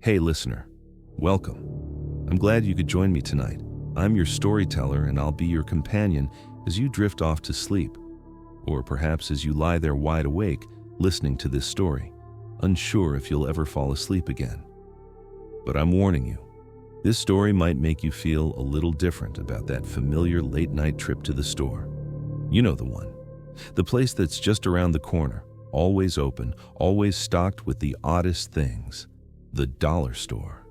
Hey listener, welcome. I'm glad you could join me tonight. I'm your storyteller and I'll be your companion as you drift off to sleep, or perhaps as you lie there wide awake listening to this story, unsure if you'll ever fall asleep again. But I'm warning you, this story might make you feel a little different about that familiar late-night trip to the store. You know the one. The place that's just around the corner, always open, always stocked with the oddest things. The dollar store.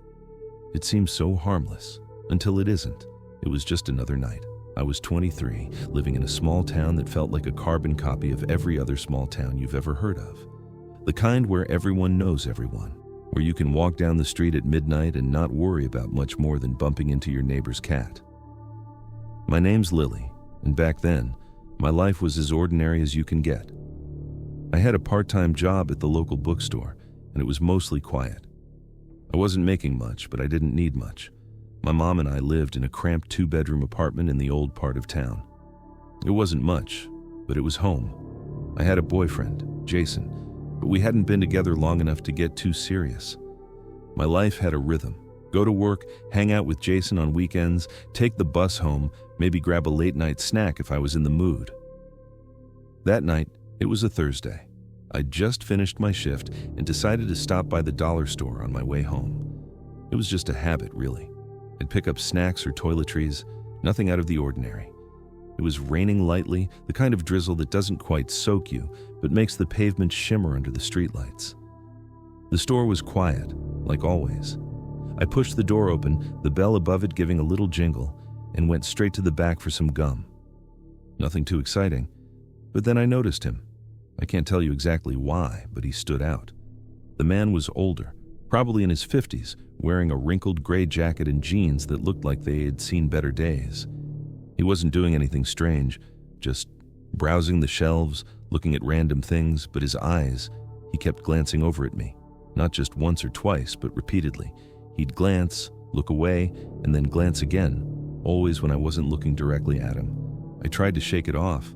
It seems so harmless, until it isn't. It was just another night. I was 23, living in a small town that felt like a carbon copy of every other small town you've ever heard of. The kind where everyone knows everyone, where you can walk down the street at midnight and not worry about much more than bumping into your neighbor's cat. My name's Lily, and back then, my life was as ordinary as you can get. I had a part-time job at the local bookstore, and it was mostly quiet. I wasn't making much, but I didn't need much. My mom and I lived in a cramped 2-bedroom apartment in the old part of town. It wasn't much, but it was home. I had a boyfriend, Jason, but we hadn't been together long enough to get too serious. My life had a rhythm. Go to work, hang out with Jason on weekends, take the bus home, maybe grab a late-night snack if I was in the mood. That night, it was a Thursday. I'd just finished my shift and decided to stop by the dollar store on my way home. It was just a habit, really. I'd pick up snacks or toiletries, nothing out of the ordinary. It was raining lightly, the kind of drizzle that doesn't quite soak you, but makes the pavement shimmer under the streetlights. The store was quiet, like always. I pushed the door open, the bell above it giving a little jingle, and went straight to the back for some gum. Nothing too exciting, but then I noticed him. I can't tell you exactly why, but he stood out. The man was older, probably in his 50s, wearing a wrinkled gray jacket and jeans that looked like they had seen better days. He wasn't doing anything strange, just browsing the shelves, looking at random things, but his eyes, he kept glancing over at me. Not just once or twice, but repeatedly. He'd glance, look away, and then glance again, always when I wasn't looking directly at him. I tried to shake it off.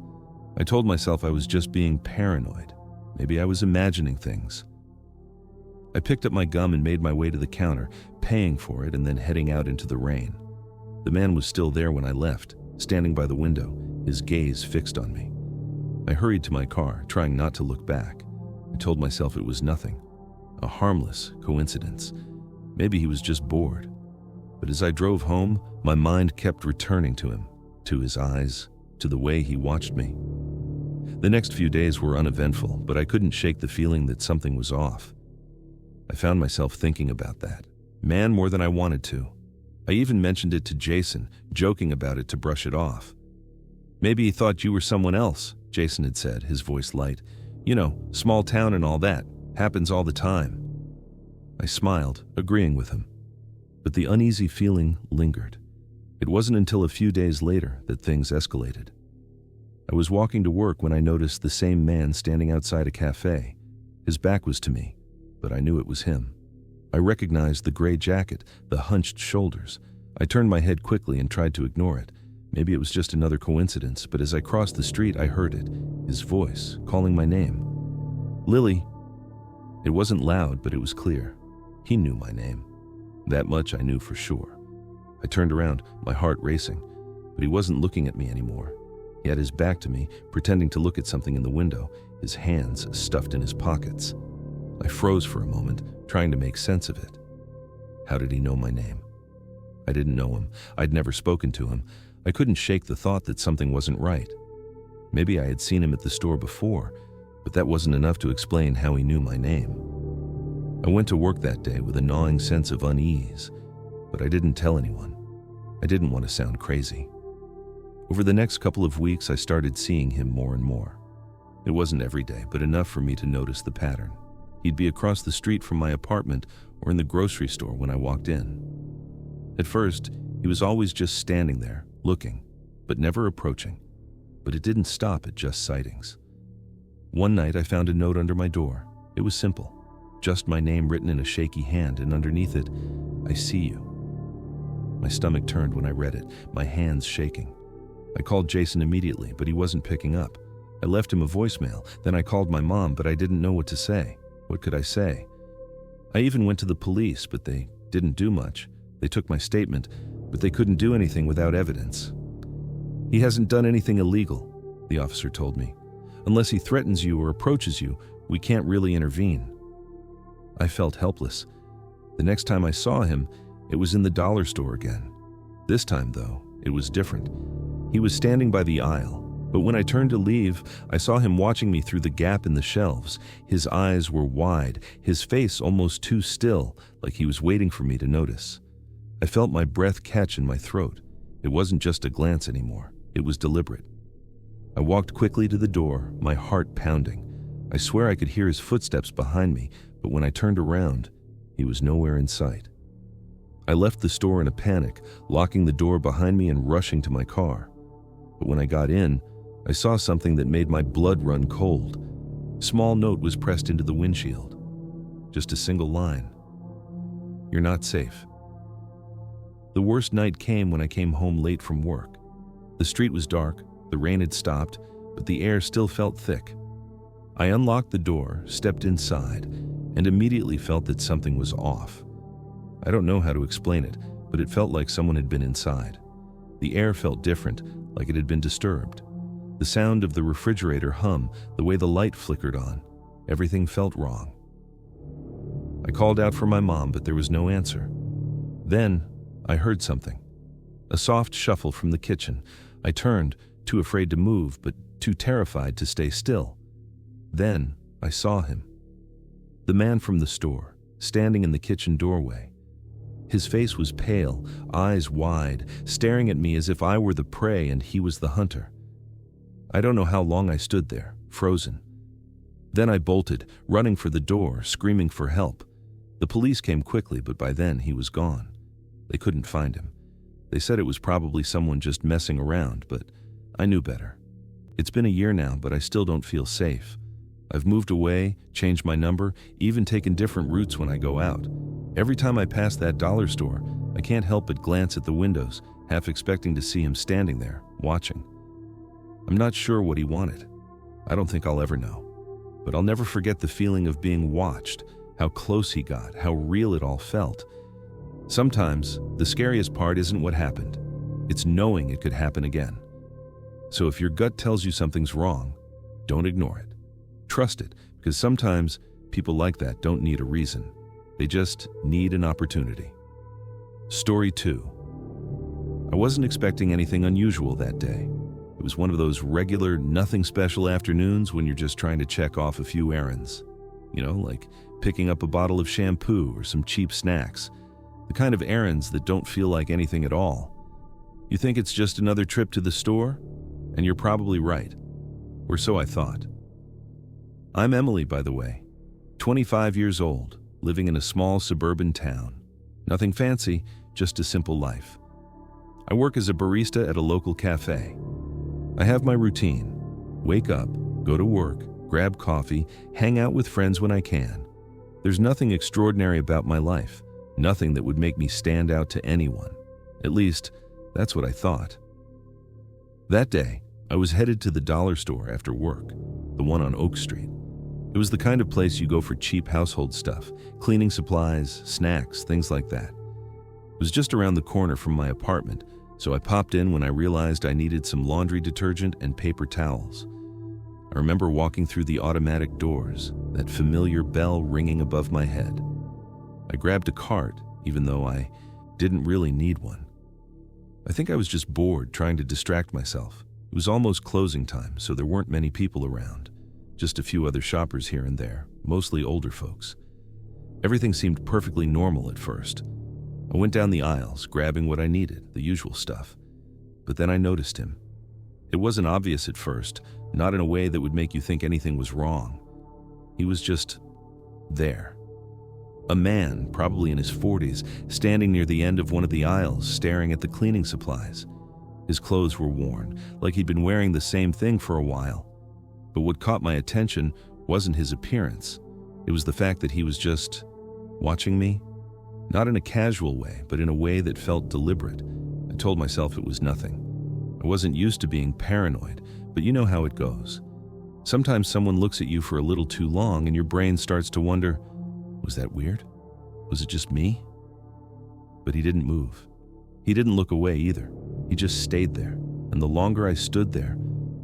I told myself I was just being paranoid. Maybe I was imagining things. I picked up my gum and made my way to the counter, paying for it and then heading out into the rain. The man was still there when I left, standing by the window, his gaze fixed on me. I hurried to my car, trying not to look back. I told myself it was nothing, a harmless coincidence. Maybe he was just bored. But as I drove home, my mind kept returning to him, to his eyes, to the way he watched me. The next few days were uneventful, but I couldn't shake the feeling that something was off. I found myself thinking about that, man, more than I wanted to. I even mentioned it to Jason, joking about it to brush it off. "Maybe he thought you were someone else," Jason had said, his voice light. "You know, small town and all that. Happens all the time." I smiled, agreeing with him. But the uneasy feeling lingered. It wasn't until a few days later that things escalated. I was walking to work when I noticed the same man standing outside a cafe. His back was to me, but I knew it was him. I recognized the gray jacket, the hunched shoulders. I turned my head quickly and tried to ignore it. Maybe it was just another coincidence, but as I crossed the street, I heard it, his voice, calling my name. "Lily." It wasn't loud, but it was clear. He knew my name. That much I knew for sure. I turned around, my heart racing, but he wasn't looking at me anymore. He had his back to me, pretending to look at something in the window, his hands stuffed in his pockets. I froze for a moment, trying to make sense of it. How did he know my name? I didn't know him. I'd never spoken to him. I couldn't shake the thought that something wasn't right. Maybe I had seen him at the store before, but that wasn't enough to explain how he knew my name. I went to work that day with a gnawing sense of unease, but I didn't tell anyone. I didn't want to sound crazy. Over the next couple of weeks, I started seeing him more and more. It wasn't every day, but enough for me to notice the pattern. He'd be across the street from my apartment or in the grocery store when I walked in. At first, he was always just standing there, looking, but never approaching. But it didn't stop at just sightings. One night, I found a note under my door. It was simple, just my name written in a shaky hand, and underneath it, "I see you." My stomach turned when I read it, my hands shaking. I called Jason immediately, but he wasn't picking up. I left him a voicemail, then I called my mom, but I didn't know what to say. What could I say? I even went to the police, but they didn't do much. They took my statement, but they couldn't do anything without evidence. He hasn't done anything illegal, the officer told me. Unless he threatens you or approaches you, we can't really intervene. I felt helpless. The next time I saw him, it was in the dollar store again. This time, though, it was different. He was standing by the aisle, but when I turned to leave, I saw him watching me through the gap in the shelves. His eyes were wide, his face almost too still, like he was waiting for me to notice. I felt my breath catch in my throat. It wasn't just a glance anymore. It was deliberate. I walked quickly to the door, my heart pounding. I swear I could hear his footsteps behind me, but when I turned around, he was nowhere in sight. I left the store in a panic, locking the door behind me and rushing to my car. But when I got in, I saw something that made my blood run cold. A small note was pressed into the windshield. Just a single line. "You're not safe." The worst night came when I came home late from work. The street was dark, the rain had stopped, but the air still felt thick. I unlocked the door, stepped inside, and immediately felt that something was off. I don't know how to explain it, but it felt like someone had been inside. The air felt different, like it had been disturbed. The sound of the refrigerator hum, the way the light flickered on, everything felt wrong. I called out for my mom, but there was no answer. Then, I heard something. A soft shuffle from the kitchen. I turned, too afraid to move, but too terrified to stay still. Then, I saw him. The man from the store, standing in the kitchen doorway. His face was pale, eyes wide, staring at me as if I were the prey and he was the hunter. I don't know how long I stood there, frozen. Then I bolted, running for the door, screaming for help. The police came quickly, but by then he was gone. They couldn't find him. They said it was probably someone just messing around, but I knew better. It's been a year now, but I still don't feel safe. I've moved away, changed my number, even taken different routes when I go out. Every time I pass that dollar store, I can't help but glance at the windows, half expecting to see him standing there, watching. I'm not sure what he wanted. I don't think I'll ever know. But I'll never forget the feeling of being watched, how close he got, how real it all felt. Sometimes, the scariest part isn't what happened. It's knowing it could happen again. So if your gut tells you something's wrong, don't ignore it. Trust it, because sometimes people like that don't need a reason. They just need an opportunity. Story 2. I wasn't expecting anything unusual that day. It was one of those regular, nothing special afternoons when you're just trying to check off a few errands. You know, like picking up a bottle of shampoo or some cheap snacks. The kind of errands that don't feel like anything at all. You think it's just another trip to the store? And you're probably right. Or so I thought. I'm Emily, by the way. 25 years old, living in a small suburban town. Nothing fancy, just a simple life. I work as a barista at a local cafe. I have my routine. Wake up, go to work, grab coffee, hang out with friends when I can. There's nothing extraordinary about my life. Nothing that would make me stand out to anyone. At least, that's what I thought. That day, I was headed to the dollar store after work, the one on Oak Street. It was the kind of place you go for cheap household stuff, cleaning supplies, snacks, things like that. It was just around the corner from my apartment, so I popped in when I realized I needed some laundry detergent and paper towels. I remember walking through the automatic doors, that familiar bell ringing above my head. I grabbed a cart, even though I didn't really need one. I think I was just bored, trying to distract myself. It was almost closing time, so there weren't many people around. Just a few other shoppers here and there, mostly older folks. Everything seemed perfectly normal at first. I went down the aisles, grabbing what I needed, the usual stuff. But then I noticed him. It wasn't obvious at first, not in a way that would make you think anything was wrong. He was just there. A man, probably in his 40s, standing near the end of one of the aisles, staring at the cleaning supplies. His clothes were worn, like he'd been wearing the same thing for a while. But what caught my attention wasn't his appearance. It was the fact that he was just watching me. Not in a casual way, but in a way that felt deliberate. I told myself it was nothing. I wasn't used to being paranoid, but you know how it goes. Sometimes someone looks at you for a little too long and your brain starts to wonder, was that weird? Was it just me? But he didn't move. He didn't look away either. He just stayed there, and the longer I stood there,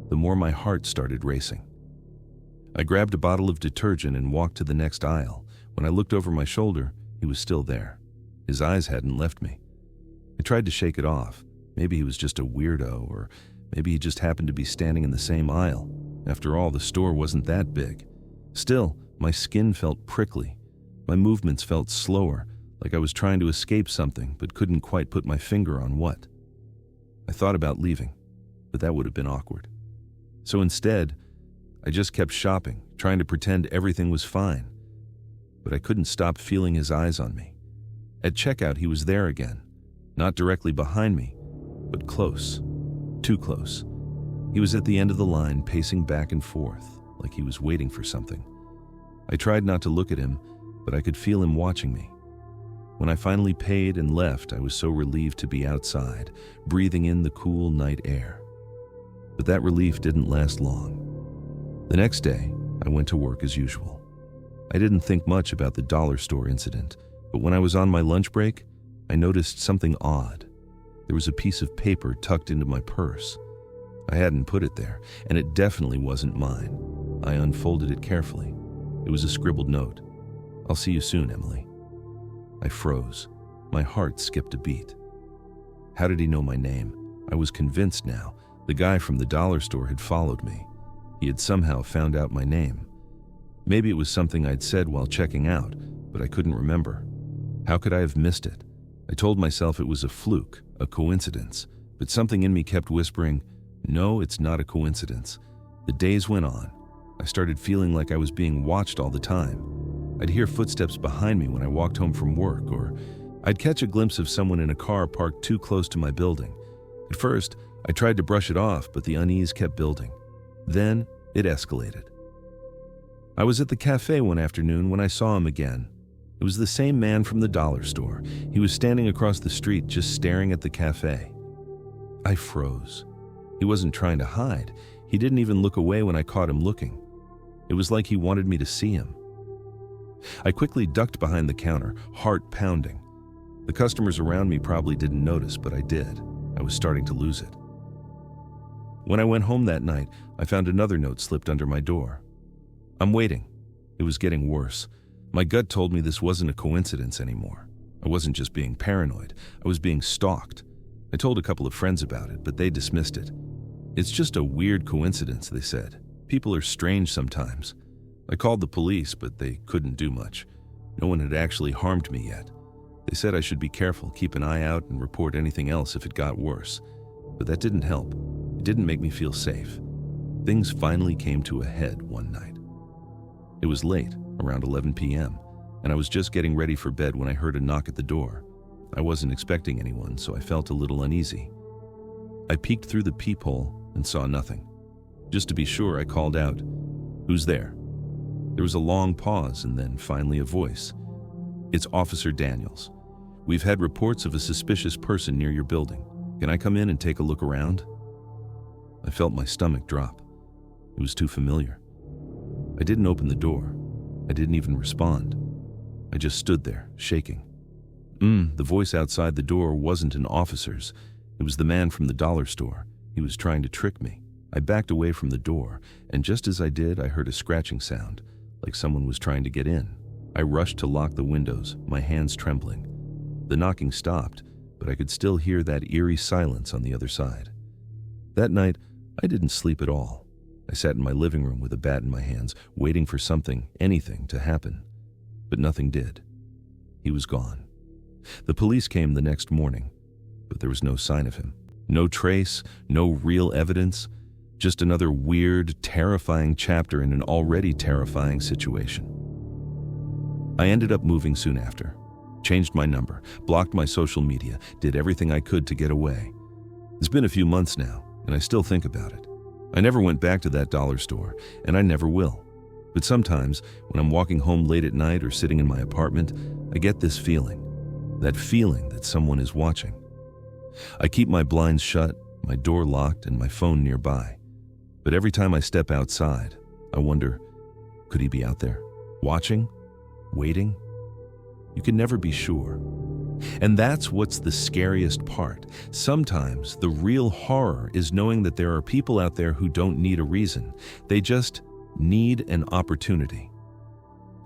the more my heart started racing. I grabbed a bottle of detergent and walked to the next aisle. When I looked over my shoulder, he was still there. His eyes hadn't left me. I tried to shake it off. Maybe he was just a weirdo, or maybe he just happened to be standing in the same aisle. After all, the store wasn't that big. Still, my skin felt prickly. My movements felt slower, like I was trying to escape something, but couldn't quite put my finger on what. I thought about leaving, but that would have been awkward. So instead, I just kept shopping, trying to pretend everything was fine. But I couldn't stop feeling his eyes on me. At checkout, he was there again, not directly behind me, but close, too close. He was at the end of the line, pacing back and forth, like he was waiting for something. I tried not to look at him, but I could feel him watching me. When I finally paid and left, I was so relieved to be outside, breathing in the cool night air. But that relief didn't last long. The next day, I went to work as usual. I didn't think much about the dollar store incident, but when I was on my lunch break, I noticed something odd. There was a piece of paper tucked into my purse. I hadn't put it there, and it definitely wasn't mine. I unfolded it carefully. It was a scribbled note. "I'll see you soon, Emily." I froze. My heart skipped a beat. How did he know my name? I was convinced now. The guy from the dollar store had followed me. He had somehow found out my name. Maybe it was something I'd said while checking out, but I couldn't remember. How could I have missed it? I told myself it was a fluke, a coincidence, but something in me kept whispering, "No, it's not a coincidence." The days went on. I started feeling like I was being watched all the time. I'd hear footsteps behind me when I walked home from work, or I'd catch a glimpse of someone in a car parked too close to my building. At first, I tried to brush it off, but the unease kept building. Then, it escalated. I was at the cafe one afternoon when I saw him again. It was the same man from the dollar store. He was standing across the street just staring at the cafe. I froze. He wasn't trying to hide. He didn't even look away when I caught him looking. It was like he wanted me to see him. I quickly ducked behind the counter, heart pounding. The customers around me probably didn't notice, but I did. I was starting to lose it. When I went home that night, I found another note slipped under my door. "I'm waiting." It was getting worse. My gut told me this wasn't a coincidence anymore. I wasn't just being paranoid. I was being stalked. I told a couple of friends about it, but they dismissed it. "It's just a weird coincidence," they said. "People are strange sometimes." I called the police, but they couldn't do much. No one had actually harmed me yet. They said I should be careful, keep an eye out, and report anything else if it got worse. But that didn't help. It didn't make me feel safe. Things finally came to a head one night. It was late, around 11 p.m., and I was just getting ready for bed when I heard a knock at the door. I wasn't expecting anyone, so I felt a little uneasy. I peeked through the peephole and saw nothing. Just to be sure, I called out, "Who's there?" There was a long pause and then finally a voice. "It's Officer Daniels. We've had reports of a suspicious person near your building. Can I come in and take a look around?" I felt my stomach drop. It was too familiar. I didn't open the door. I didn't even respond. I just stood there, shaking. The voice outside the door wasn't an officer's. It was the man from the dollar store. He was trying to trick me. I backed away from the door, and just as I did, I heard a scratching sound, like someone was trying to get in. I rushed to lock the windows, my hands trembling. The knocking stopped, but I could still hear that eerie silence on the other side. That night, I didn't sleep at all. I sat in my living room with a bat in my hands, waiting for something, anything, to happen. But nothing did. He was gone. The police came the next morning, but there was no sign of him. No trace, no real evidence, just another weird, terrifying chapter in an already terrifying situation. I ended up moving soon after, changed my number, blocked my social media, did everything I could to get away. It's been a few months now, and I still think about it. I never went back to that dollar store, and I never will. But sometimes, when I'm walking home late at night or sitting in my apartment, I get this feeling that someone is watching. I keep my blinds shut, my door locked, and my phone nearby. But every time I step outside, I wonder, could he be out there, watching, waiting? You can never be sure. And that's what's the scariest part. Sometimes the real horror is knowing that there are people out there who don't need a reason. They just need an opportunity.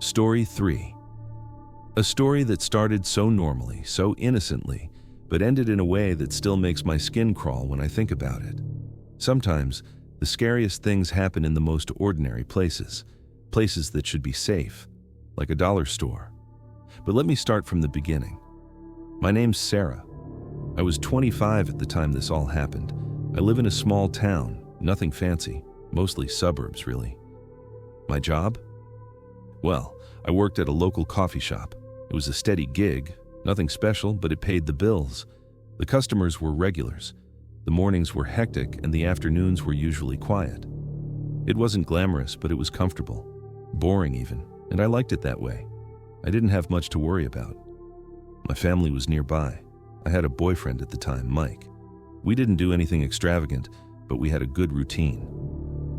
Story 3. A story that started so normally, so innocently, but ended in a way that still makes my skin crawl when I think about it. Sometimes, the scariest things happen in the most ordinary places, places that should be safe, like a dollar store. But let me start from the beginning. My name's Sarah. I was 25 at the time this all happened. I live in a small town, nothing fancy, mostly suburbs, really. My job? Well, I worked at a local coffee shop. It was a steady gig, nothing special, but it paid the bills. The customers were regulars. The mornings were hectic and the afternoons were usually quiet. It wasn't glamorous, but it was comfortable. Boring even, and I liked it that way. I didn't have much to worry about. My family was nearby. I had a boyfriend at the time, Mike. We didn't do anything extravagant, but we had a good routine.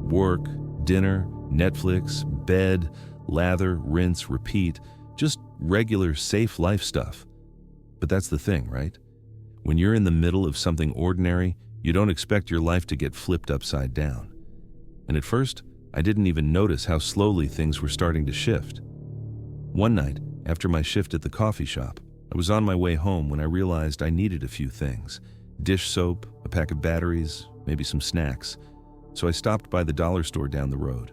Work, dinner, Netflix, bed, lather, rinse, repeat, just regular, safe life stuff. But that's the thing, right? When you're in the middle of something ordinary, you don't expect your life to get flipped upside down. And at first, I didn't even notice how slowly things were starting to shift. One night, after my shift at the coffee shop, I was on my way home when I realized I needed a few things. Dish soap, a pack of batteries, maybe some snacks. So I stopped by the dollar store down the road.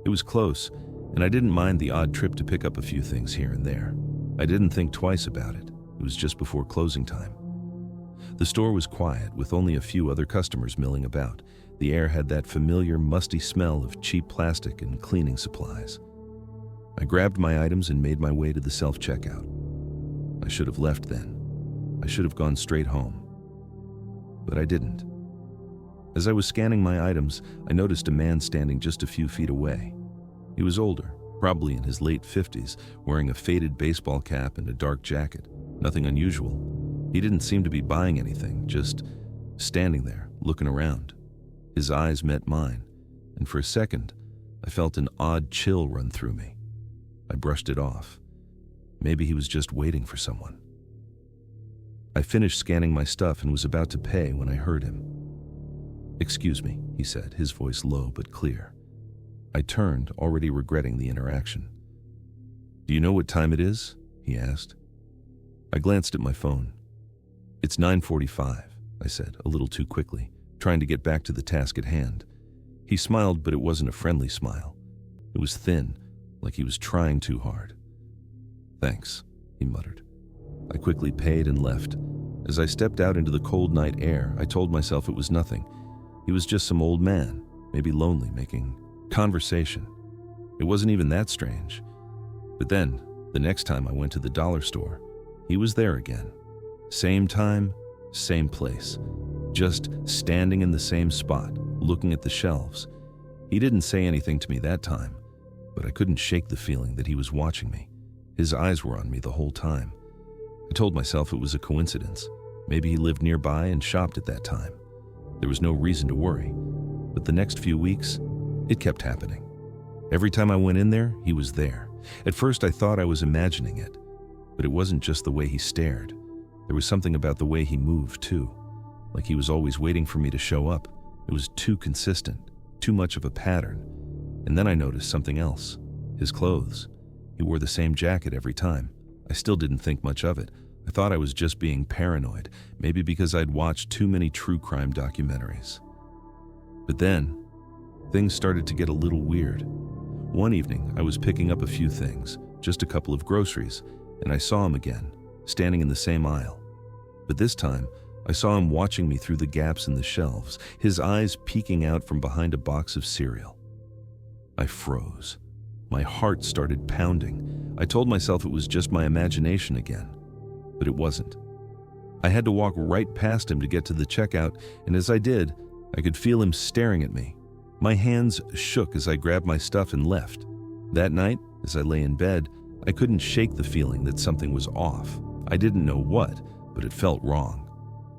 It was close, and I didn't mind the odd trip to pick up a few things here and there. I didn't think twice about it. It was just before closing time. The store was quiet, with only a few other customers milling about. The air had that familiar, musty smell of cheap plastic and cleaning supplies. I grabbed my items and made my way to the self-checkout. I should have left then. I should have gone straight home. But I didn't. As I was scanning my items, I noticed a man standing just a few feet away. He was older, probably in his late 50s, wearing a faded baseball cap and a dark jacket. Nothing unusual. He didn't seem to be buying anything, just standing there, looking around. His eyes met mine, and for a second, I felt an odd chill run through me. I brushed it off. Maybe he was just waiting for someone. I finished scanning my stuff and was about to pay when I heard him. "Excuse me," he said, his voice low but clear. I turned, already regretting the interaction. "Do you know what time it is?" he asked. I glanced at my phone. "It's 9:45, I said, a little too quickly, trying to get back to the task at hand. He smiled, but it wasn't a friendly smile. It was thin, like he was trying too hard. "Thanks," he muttered. I quickly paid and left. As I stepped out into the cold night air, I told myself it was nothing. He was just some old man, maybe lonely, making conversation. It wasn't even that strange. But then, the next time I went to the dollar store, he was there again. Same time, same place. Just standing in the same spot, looking at the shelves. He didn't say anything to me that time, but I couldn't shake the feeling that he was watching me. His eyes were on me the whole time. I told myself it was a coincidence. Maybe he lived nearby and shopped at that time. There was no reason to worry. But the next few weeks, it kept happening. Every time I went in there, he was there. At first, I thought I was imagining it. But it wasn't just the way he stared. There was something about the way he moved, too. Like he was always waiting for me to show up. It was too consistent, too much of a pattern. And then I noticed something else. His clothes. He wore the same jacket every time. I still didn't think much of it. I thought I was just being paranoid, maybe because I'd watched too many true crime documentaries. But then, things started to get a little weird. One evening, I was picking up a few things, just a couple of groceries, and I saw him again, standing in the same aisle. But this time, I saw him watching me through the gaps in the shelves, his eyes peeking out from behind a box of cereal. I froze. My heart started pounding. I told myself it was just my imagination again, but it wasn't. I had to walk right past him to get to the checkout, and as I did, I could feel him staring at me. My hands shook as I grabbed my stuff and left. That night, as I lay in bed, I couldn't shake the feeling that something was off. I didn't know what, but it felt wrong.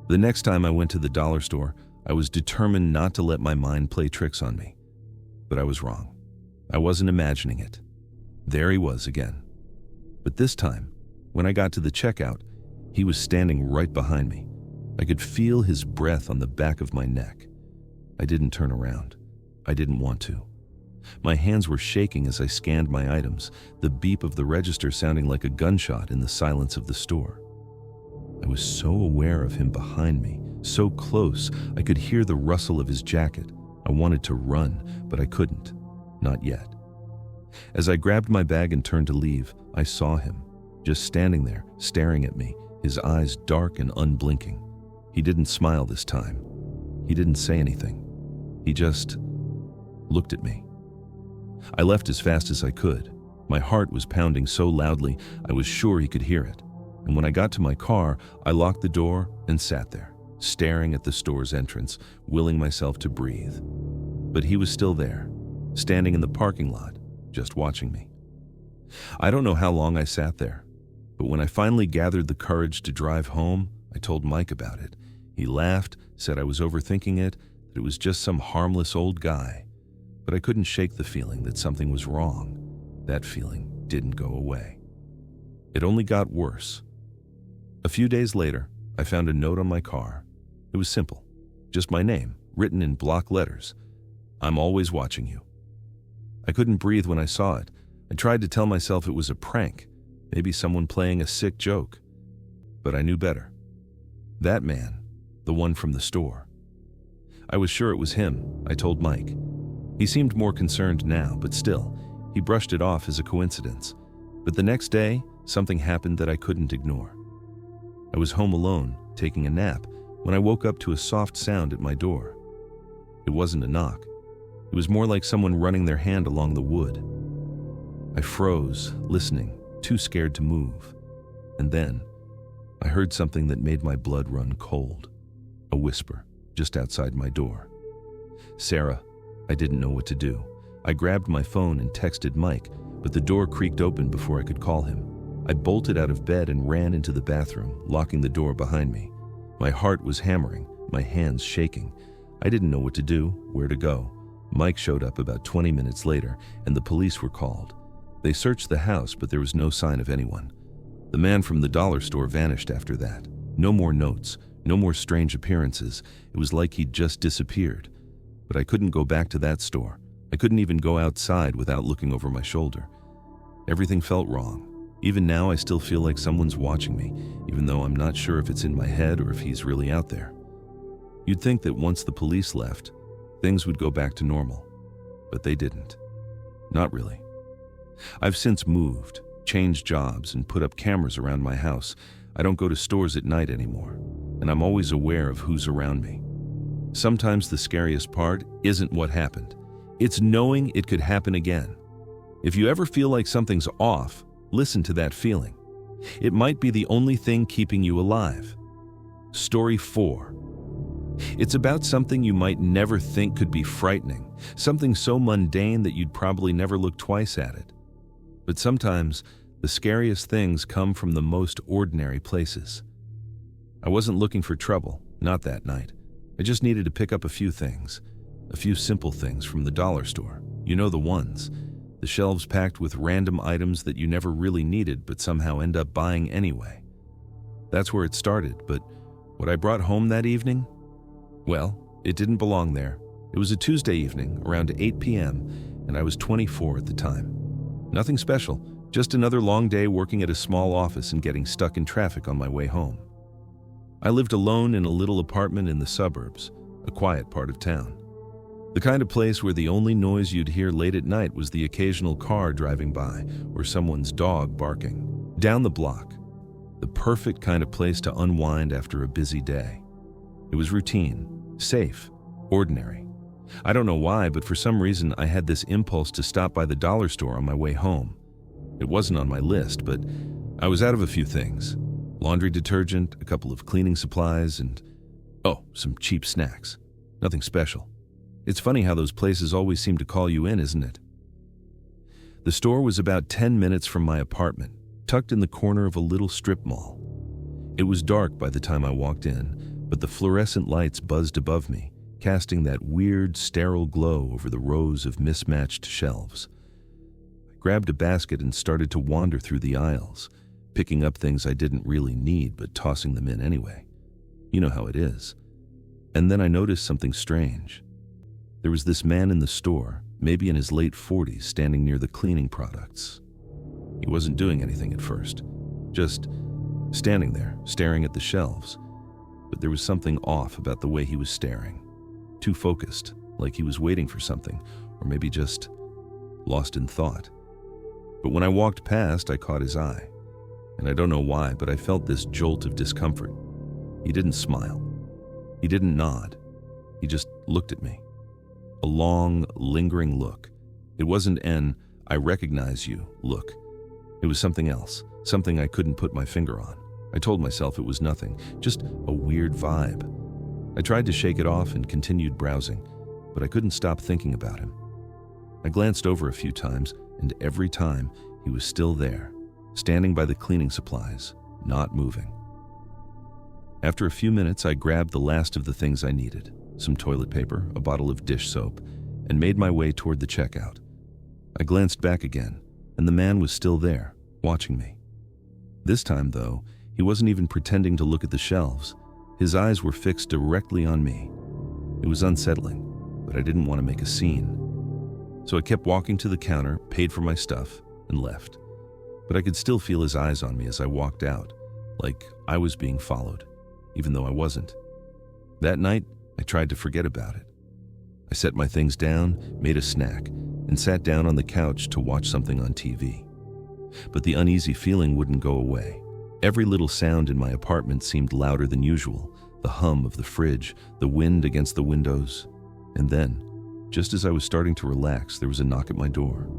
The next time I went to the dollar store, I was determined not to let my mind play tricks on me. But I was wrong. I wasn't imagining it. There he was again. But this time, When I got to the checkout, he was standing right behind me. I could feel his breath on the back of my neck. I didn't turn around. I didn't want to. My hands were shaking as I scanned my items, the beep of the register sounding like a gunshot in the silence of the store. I was so aware of him behind me, so close I could hear the rustle of his jacket. I wanted to run, but I couldn't. Not yet. As I grabbed my bag and turned to leave, I saw him, just standing there, staring at me, his eyes dark and unblinking. He didn't smile this time. He didn't say anything. He just looked at me. I left as fast as I could. My heart was pounding so loudly I was sure he could hear it. And when I got to my car, I locked the door and sat there, staring at the store's entrance, willing myself to breathe. But he was still there, standing in the parking lot, just watching me. I don't know how long I sat there, but when I finally gathered the courage to drive home, I told Mike about it. He laughed, said I was overthinking it, that it was just some harmless old guy. But I couldn't shake the feeling that something was wrong. That feeling didn't go away. It only got worse. A few days later, I found a note on my car. It was simple, just my name, written in block letters. I'm always watching you. I couldn't breathe when I saw it. I tried to tell myself it was a prank, maybe someone playing a sick joke. But I knew better. That man, the one from the store. I was sure it was him, I told Mike. He seemed more concerned now, but still, he brushed it off as a coincidence. But the next day, something happened that I couldn't ignore. I was home alone, taking a nap, when I woke up to a soft sound at my door. It wasn't a knock. It was more like someone running their hand along the wood. I froze, listening, too scared to move. And then, I heard something that made my blood run cold. A whisper, just outside my door. Sarah. I didn't know what to do. I grabbed my phone and texted Mike, but the door creaked open before I could call him. I bolted out of bed and ran into the bathroom, locking the door behind me. My heart was hammering, my hands shaking. I didn't know what to do, where to go. Mike showed up about 20 minutes later, and the police were called. They searched the house, but there was no sign of anyone. The man from the dollar store vanished after that. No more notes, no more strange appearances. It was like he'd just disappeared. But I couldn't go back to that store. I couldn't even go outside without looking over my shoulder. Everything felt wrong. Even now, I still feel like someone's watching me, even though I'm not sure if it's in my head or if he's really out there. You'd think that once the police left, things would go back to normal. But they didn't. Not really. I've since moved, changed jobs, and put up cameras around my house. I don't go to stores at night anymore, and I'm always aware of who's around me. Sometimes the scariest part isn't what happened. It's knowing it could happen again. If you ever feel like something's off, listen to that feeling. It might be the only thing keeping you alive. Story 4. It's about something you might never think could be frightening, something so mundane that you'd probably never look twice at it. But sometimes, the scariest things come from the most ordinary places. I wasn't looking for trouble, not that night. I just needed to pick up a few things, a few simple things from the dollar store. You know the ones, the shelves packed with random items that you never really needed but somehow end up buying anyway. That's where it started, but what I brought home that evening? Well, it didn't belong there. It was a Tuesday evening, around 8 p.m., and I was 24 at the time. Nothing special, just another long day working at a small office and getting stuck in traffic on my way home. I lived alone in a little apartment in the suburbs, a quiet part of town. The kind of place where the only noise you'd hear late at night was the occasional car driving by or someone's dog barking. Down the block, the perfect kind of place to unwind after a busy day. It was routine, safe, ordinary. I don't know why, but for some reason I had this impulse to stop by the dollar store on my way home. It wasn't on my list, but I was out of a few things. Laundry detergent, a couple of cleaning supplies, and, some cheap snacks. Nothing special. It's funny how those places always seem to call you in, isn't it? The store was about 10 minutes from my apartment, tucked in the corner of a little strip mall. It was dark by the time I walked in, but the fluorescent lights buzzed above me, casting that weird, sterile glow over the rows of mismatched shelves. I grabbed a basket and started to wander through the aisles, picking up things I didn't really need but tossing them in anyway. You know how it is. And then I noticed something strange. There was this man in the store, maybe in his late 40s, standing near the cleaning products. He wasn't doing anything at first, just standing there, staring at the shelves. But there was something off about the way he was staring. Too focused, like he was waiting for something, or maybe just lost in thought. But when I walked past, I caught his eye. And I don't know why, but I felt this jolt of discomfort. He didn't smile. He didn't nod. He just looked at me. A long, lingering look. It wasn't an "I recognize you" look. It was something else, something I couldn't put my finger on. I told myself it was nothing, just a weird vibe. I tried to shake it off and continued browsing, but I couldn't stop thinking about him. I glanced over a few times, and every time he was still there, standing by the cleaning supplies, not moving. After a few minutes, I grabbed the last of the things I needed, some toilet paper, a bottle of dish soap, and made my way toward the checkout. I glanced back again, and the man was still there, watching me. This time, though, he wasn't even pretending to look at the shelves. His eyes were fixed directly on me. It was unsettling, but I didn't want to make a scene. So I kept walking to the counter, paid for my stuff, and left. But I could still feel his eyes on me as I walked out, like I was being followed, even though I wasn't. That night, I tried to forget about it. I set my things down, made a snack, and sat down on the couch to watch something on TV. But the uneasy feeling wouldn't go away. Every little sound in my apartment seemed louder than usual, the hum of the fridge, the wind against the windows. And then, just as I was starting to relax, there was a knock at my door.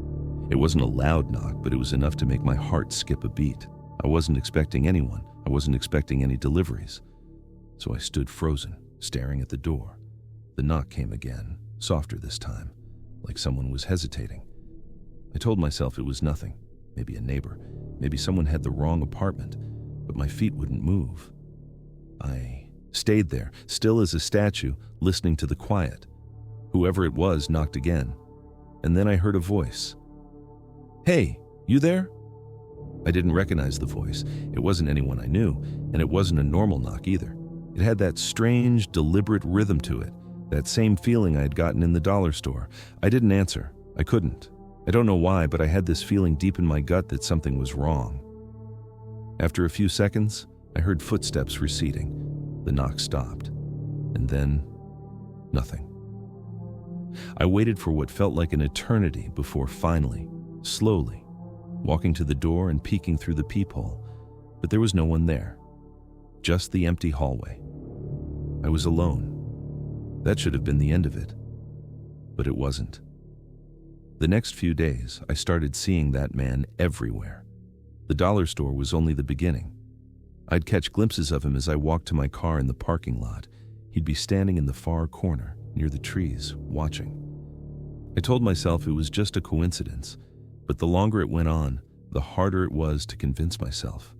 It wasn't a loud knock, but it was enough to make my heart skip a beat. I wasn't expecting anyone. I wasn't expecting any deliveries. So I stood frozen, staring at the door. The knock came again, softer this time, like someone was hesitating. I told myself it was nothing, maybe a neighbor, maybe someone had the wrong apartment, but my feet wouldn't move. I stayed there, still as a statue, listening to the quiet. Whoever it was knocked again, and then I heard a voice. "Hey, you there?" I didn't recognize the voice. It wasn't anyone I knew, and it wasn't a normal knock either. It had that strange, deliberate rhythm to it, that same feeling I had gotten in the dollar store. I didn't answer. I couldn't. I don't know why, but I had this feeling deep in my gut that something was wrong. After a few seconds, I heard footsteps receding. The knock stopped. And then, nothing. I waited for what felt like an eternity before finally, slowly, walking to the door and peeking through the peephole, but there was no one there. Just the empty hallway. I was alone. That should have been the end of it. But it wasn't. The next few days, I started seeing that man everywhere. The dollar store was only the beginning. I'd catch glimpses of him as I walked to my car in the parking lot. He'd be standing in the far corner, near the trees, watching. I told myself it was just a coincidence, but the longer it went on, the harder it was to convince myself.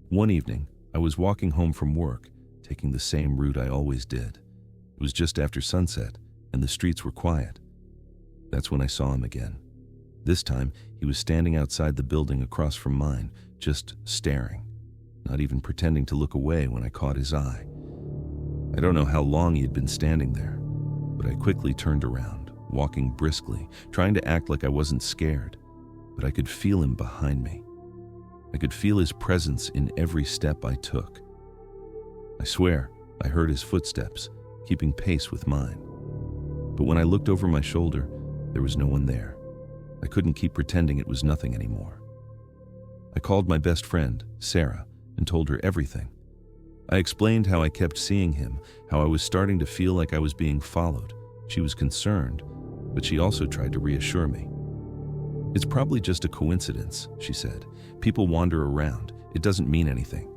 One evening, I was walking home from work, taking the same route I always did. It was just after sunset, and the streets were quiet. That's when I saw him again. This time, he was standing outside the building across from mine, just staring, not even pretending to look away when I caught his eye. I don't know how long he had been standing there, but I quickly turned around, walking briskly, trying to act like I wasn't scared, but I could feel him behind me. I could feel his presence in every step I took. I swear, I heard his footsteps, keeping pace with mine. But when I looked over my shoulder, there was no one there. I couldn't keep pretending it was nothing anymore. I called my best friend, Sarah, and told her everything. I explained how I kept seeing him, how I was starting to feel like I was being followed. She was concerned, but she also tried to reassure me. "It's probably just a coincidence," she said. "People wander around. It doesn't mean anything."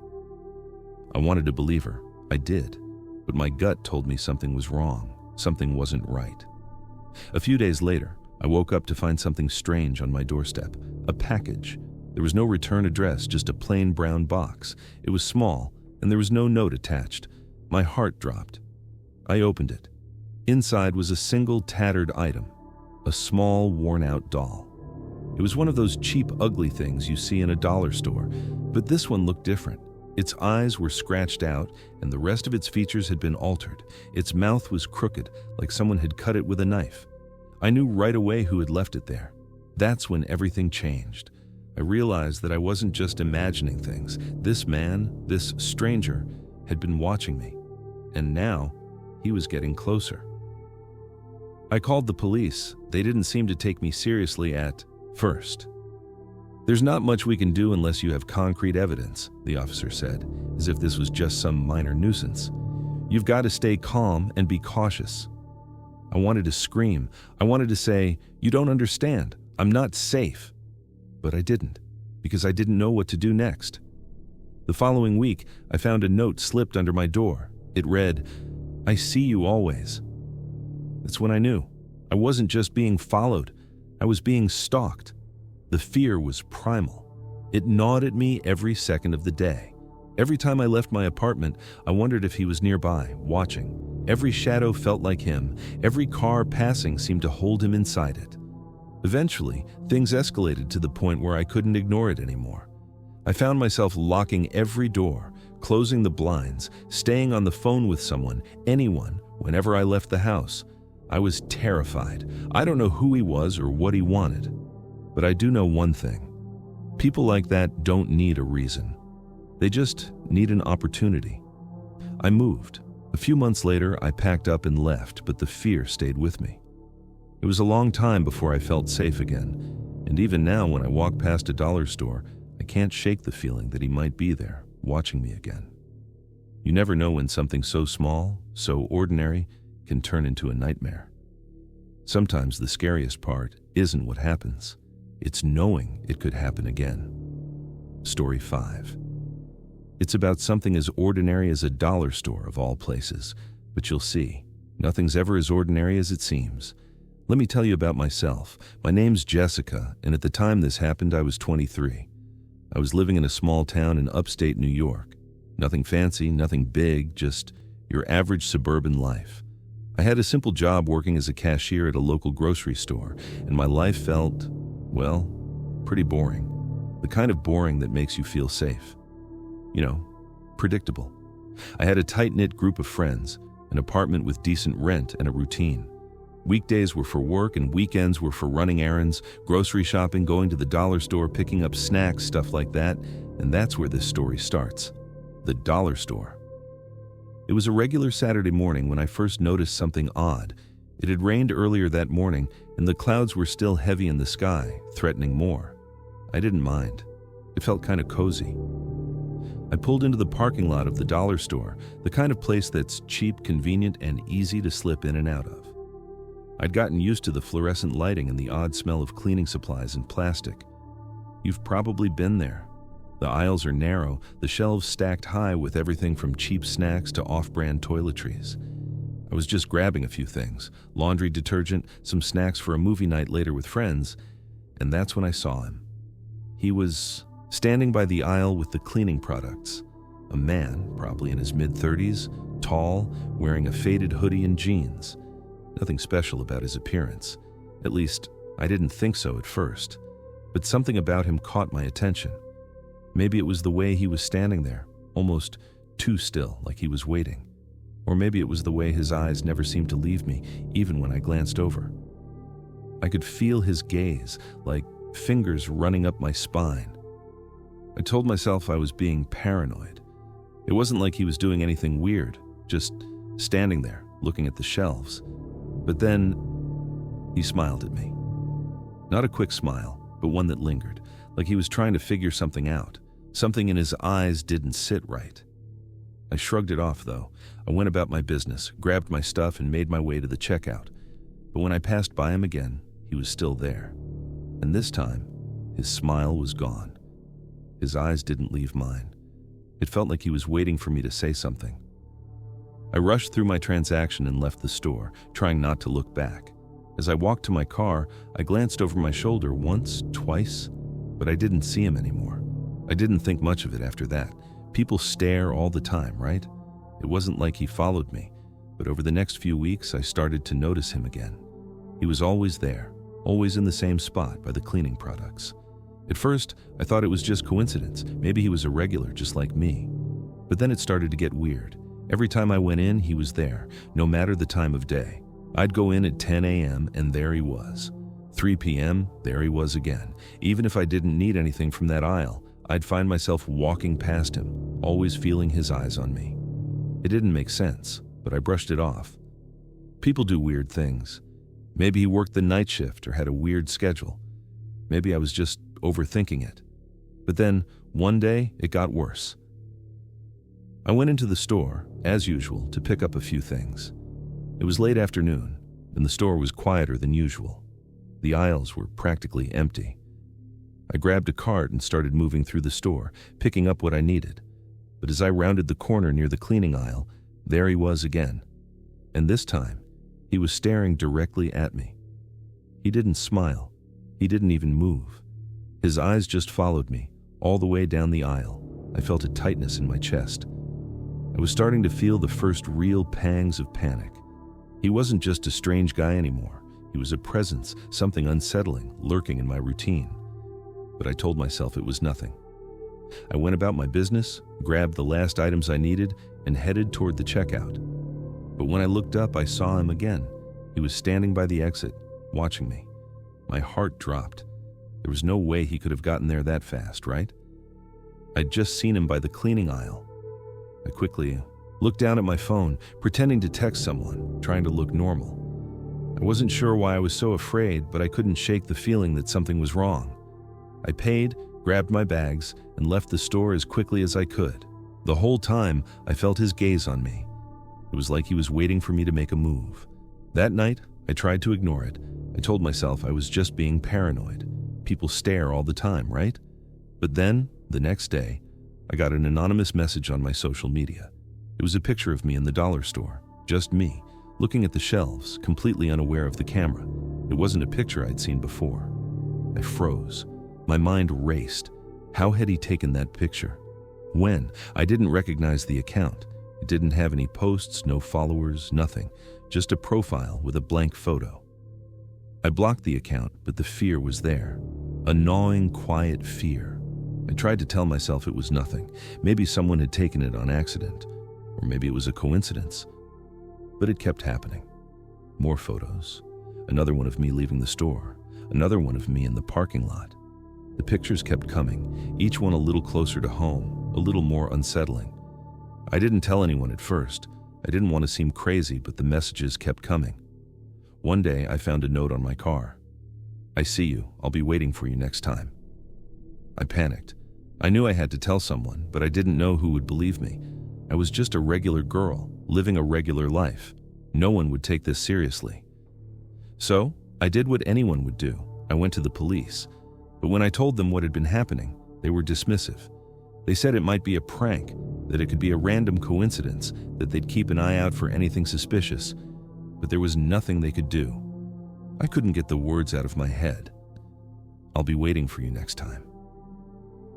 I wanted to believe her. I did. But my gut told me something was wrong. Something wasn't right. A few days later, I woke up to find something strange on my doorstep. A package. There was no return address, just a plain brown box. It was small, and there was no note attached. My heart dropped. I opened it. Inside was a single tattered item. A small, worn-out doll. It was one of those cheap, ugly things you see in a dollar store. But this one looked different. Its eyes were scratched out, and the rest of its features had been altered. Its mouth was crooked, like someone had cut it with a knife. I knew right away who had left it there. That's when everything changed. I realized that I wasn't just imagining things. This man, this stranger, had been watching me, and now he was getting closer. I called the police. They didn't seem to take me seriously at first. "There's not much we can do unless you have concrete evidence," the officer said, as if this was just some minor nuisance. "You've got to stay calm and be cautious." I wanted to scream. I wanted to say, "You don't understand. I'm not safe." But I didn't, because I didn't know what to do next. The following week, I found a note slipped under my door. It read, "I see you always." That's when I knew. I wasn't just being followed. I was being stalked. The fear was primal. It gnawed at me every second of the day. Every time I left my apartment, I wondered if he was nearby, watching. Every shadow felt like him. Every car passing seemed to hold him inside it. Eventually, things escalated to the point where I couldn't ignore it anymore. I found myself locking every door, closing the blinds, staying on the phone with someone, anyone, whenever I left the house. I was terrified. I don't know who he was or what he wanted. But I do know one thing. People like that don't need a reason. They just need an opportunity. I moved. A few months later, I packed up and left, but the fear stayed with me. It was a long time before I felt safe again, and even now when I walk past a dollar store, I can't shake the feeling that he might be there, watching me again. You never know when something so small, so ordinary, can turn into a nightmare. Sometimes the scariest part isn't what happens. It's knowing it could happen again. Story 5. It's about something as ordinary as a dollar store of all places, but you'll see, nothing's ever as ordinary as it seems. Let me tell you about myself. My name's Jessica, and at the time this happened, I was 23. I was living in a small town in upstate New York. Nothing fancy, nothing big, just your average suburban life. I had a simple job working as a cashier at a local grocery store, and my life felt, well, pretty boring. The kind of boring that makes you feel safe. You know, predictable. I had a tight-knit group of friends, an apartment with decent rent, and a routine. Weekdays were for work and weekends were for running errands, grocery shopping, going to the dollar store, picking up snacks, stuff like that, and that's where this story starts. The dollar store. It was a regular Saturday morning when I first noticed something odd. It had rained earlier that morning, and the clouds were still heavy in the sky, threatening more. I didn't mind. It felt kind of cozy. I pulled into the parking lot of the dollar store, the kind of place that's cheap, convenient, and easy to slip in and out of. I'd gotten used to the fluorescent lighting and the odd smell of cleaning supplies and plastic. You've probably been there. The aisles are narrow, the shelves stacked high with everything from cheap snacks to off-brand toiletries. I was just grabbing a few things, laundry detergent, some snacks for a movie night later with friends, and that's when I saw him. He was standing by the aisle with the cleaning products. A man, probably in his mid-30s, tall, wearing a faded hoodie and jeans. Nothing special about his appearance. At least, I didn't think so at first. But something about him caught my attention. Maybe it was the way he was standing there, almost too still, like he was waiting. Or maybe it was the way his eyes never seemed to leave me, even when I glanced over. I could feel his gaze, like fingers running up my spine. I told myself I was being paranoid. It wasn't like he was doing anything weird, just standing there, looking at the shelves. But then, he smiled at me. Not a quick smile, but one that lingered, like he was trying to figure something out. Something in his eyes didn't sit right. I shrugged it off, though. I went about my business, grabbed my stuff, and made my way to the checkout. But when I passed by him again, he was still there. And this time, his smile was gone. His eyes didn't leave mine. It felt like he was waiting for me to say something. I rushed through my transaction and left the store, trying not to look back. As I walked to my car, I glanced over my shoulder once, twice, but I didn't see him anymore. I didn't think much of it after that. People stare all the time, right? It wasn't like he followed me, but over the next few weeks, I started to notice him again. He was always there, always in the same spot by the cleaning products. At first, I thought it was just coincidence. Maybe he was a regular, just like me. But then it started to get weird. Every time I went in, he was there, no matter the time of day. I'd go in at 10 a.m. and there he was. 3 p.m., there he was again. Even if I didn't need anything from that aisle, I'd find myself walking past him, always feeling his eyes on me. It didn't make sense, but I brushed it off. People do weird things. Maybe he worked the night shift or had a weird schedule. Maybe I was just overthinking it. But then, one day, it got worse. I went into the store, as usual, to pick up a few things. It was late afternoon, and the store was quieter than usual. The aisles were practically empty. I grabbed a cart and started moving through the store, picking up what I needed. But as I rounded the corner near the cleaning aisle, there he was again. And this time, he was staring directly at me. He didn't smile. He didn't even move. His eyes just followed me, all the way down the aisle. I felt a tightness in my chest. I was starting to feel the first real pangs of panic. He wasn't just a strange guy anymore. He was a presence, something unsettling, lurking in my routine. But I told myself it was nothing. I went about my business, grabbed the last items I needed, and headed toward the checkout. But when I looked up, I saw him again. He was standing by the exit, watching me. My heart dropped. There was no way he could have gotten there that fast, right? I'd just seen him by the cleaning aisle. I quickly looked down at my phone, pretending to text someone, trying to look normal. I wasn't sure why I was so afraid, but I couldn't shake the feeling that something was wrong. I paid, grabbed my bags, and left the store as quickly as I could. The whole time, I felt his gaze on me. It was like he was waiting for me to make a move. That night, I tried to ignore it. I told myself I was just being paranoid. People stare all the time, right? But then, the next day, I got an anonymous message on my social media. It was a picture of me in the dollar store, just me, looking at the shelves, completely unaware of the camera. It wasn't a picture I'd seen before. I froze. My mind raced. How had he taken that picture? When? I didn't recognize the account. It didn't have any posts, no followers, nothing. Just a profile with a blank photo. I blocked the account, but the fear was there. A gnawing, quiet fear. I tried to tell myself it was nothing. Maybe someone had taken it on accident. Or maybe it was a coincidence. But it kept happening. More photos. Another one of me leaving the store. Another one of me in the parking lot. The pictures kept coming, each one a little closer to home, a little more unsettling. I didn't tell anyone at first. I didn't want to seem crazy, but the messages kept coming. One day, I found a note on my car. "I see you. I'll be waiting for you next time." I panicked. I knew I had to tell someone, but I didn't know who would believe me. I was just a regular girl, living a regular life. No one would take this seriously. So, I did what anyone would do. I went to the police. But when I told them what had been happening, they were dismissive. They said it might be a prank, that it could be a random coincidence, that they'd keep an eye out for anything suspicious. But there was nothing they could do. I couldn't get the words out of my head. "I'll be waiting for you next time."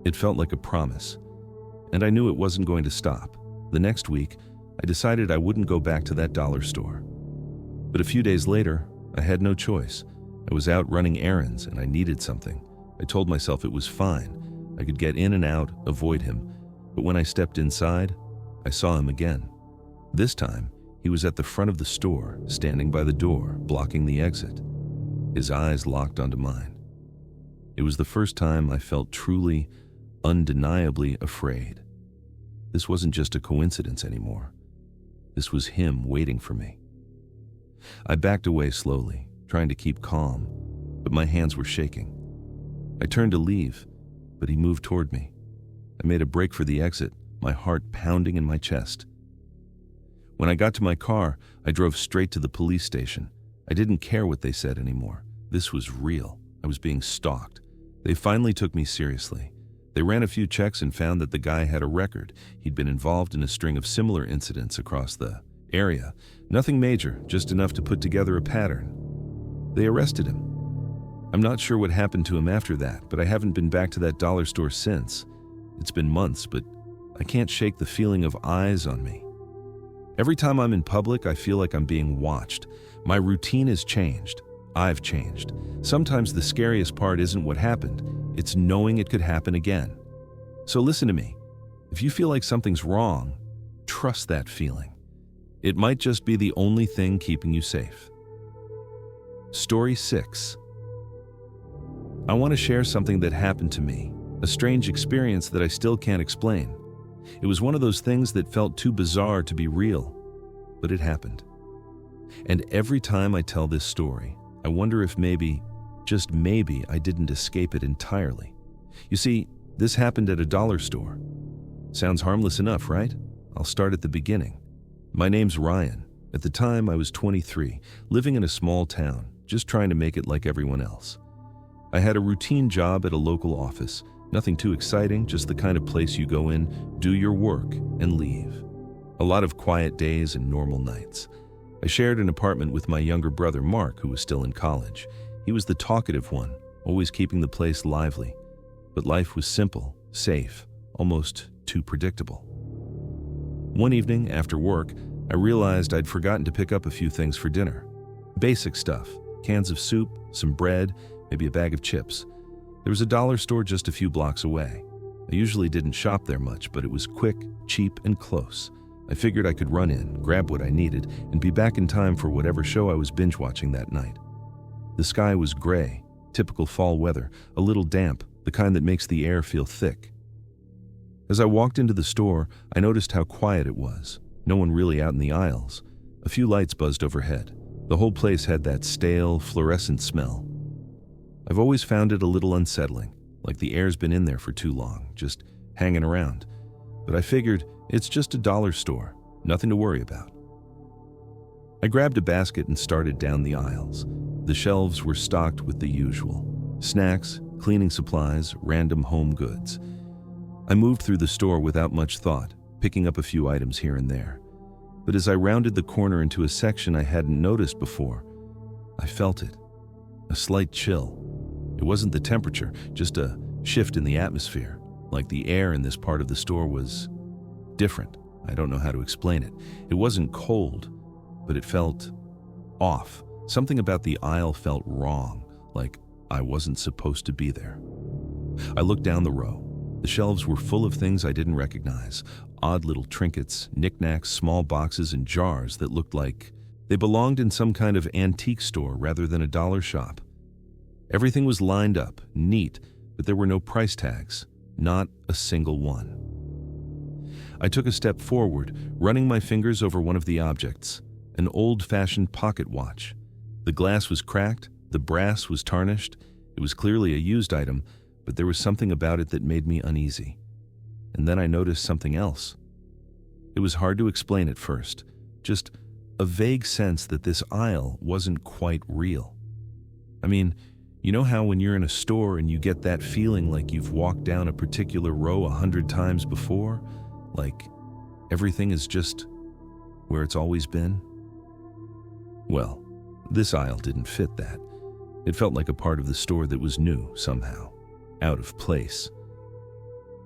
It felt like a promise, and I knew it wasn't going to stop. The next week, I decided I wouldn't go back to that dollar store. But a few days later, I had no choice. I was out running errands and I needed something. I told myself it was fine. I could get in and out, avoid him. But when I stepped inside, I saw him again. This time, he was at the front of the store, standing by the door, blocking the exit. His eyes locked onto mine. It was the first time I felt truly, undeniably afraid. This wasn't just a coincidence anymore. This was him waiting for me. I backed away slowly, trying to keep calm, but my hands were shaking. I turned to leave, but he moved toward me. I made a break for the exit, my heart pounding in my chest. When I got to my car, I drove straight to the police station. I didn't care what they said anymore. This was real. I was being stalked. They finally took me seriously. They ran a few checks and found that the guy had a record. He'd been involved in a string of similar incidents across the area. Nothing major, just enough to put together a pattern. They arrested him. I'm not sure what happened to him after that, but I haven't been back to that dollar store since. It's been months, but I can't shake the feeling of eyes on me. Every time I'm in public, I feel like I'm being watched. My routine has changed. I've changed. Sometimes the scariest part isn't what happened, it's knowing it could happen again. So listen to me. If you feel like something's wrong, trust that feeling. It might just be the only thing keeping you safe. Story 6. I want to share something that happened to me, a strange experience that I still can't explain. It was one of those things that felt too bizarre to be real, but it happened. And every time I tell this story, I wonder if maybe, just maybe, I didn't escape it entirely. You see, this happened at a dollar store. Sounds harmless enough, right? I'll start at the beginning. My name's Ryan. At the time, I was 23, living in a small town, just trying to make it like everyone else. I had a routine job at a local office, nothing too exciting, just the kind of place you go in, do your work, and leave. A lot of quiet days and normal nights. I shared an apartment with my younger brother Mark, who was still in college. He was the talkative one, always keeping the place lively. But life was simple, safe, almost too predictable. One evening, after work, I realized I'd forgotten to pick up a few things for dinner. Basic stuff, cans of soup, some bread, maybe a bag of chips. There was a dollar store just a few blocks away. I usually didn't shop there much, but it was quick, cheap, and close. I figured I could run in, grab what I needed, and be back in time for whatever show I was binge-watching that night. The sky was gray, typical fall weather, a little damp, the kind that makes the air feel thick. As I walked into the store, I noticed how quiet it was. No one really out in the aisles. A few lights buzzed overhead. The whole place had that stale, fluorescent smell. I've always found it a little unsettling, like the air's been in there for too long, just hanging around. But I figured it's just a dollar store, nothing to worry about. I grabbed a basket and started down the aisles. The shelves were stocked with the usual: snacks, cleaning supplies, random home goods. I moved through the store without much thought, picking up a few items here and there. But as I rounded the corner into a section I hadn't noticed before, I felt it. A slight chill. It wasn't the temperature, just a shift in the atmosphere, like the air in this part of the store was different. I don't know how to explain it. It wasn't cold, but it felt off. Something about the aisle felt wrong, like I wasn't supposed to be there. I looked down the row. The shelves were full of things I didn't recognize, odd little trinkets, knickknacks, small boxes, and jars that looked like they belonged in some kind of antique store rather than a dollar shop. Everything was lined up, neat, but there were no price tags, not a single one. I took a step forward, running my fingers over one of the objects, an old-fashioned pocket watch. The glass was cracked, the brass was tarnished. It was clearly a used item, but there was something about it that made me uneasy. And then I noticed something else. It was hard to explain at first, just a vague sense that this aisle wasn't quite real. I mean, you know how when you're in a store and you get that feeling like you've walked down a particular row 100 times before? Like everything is just where it's always been? Well, this aisle didn't fit that. It felt like a part of the store that was new somehow, out of place.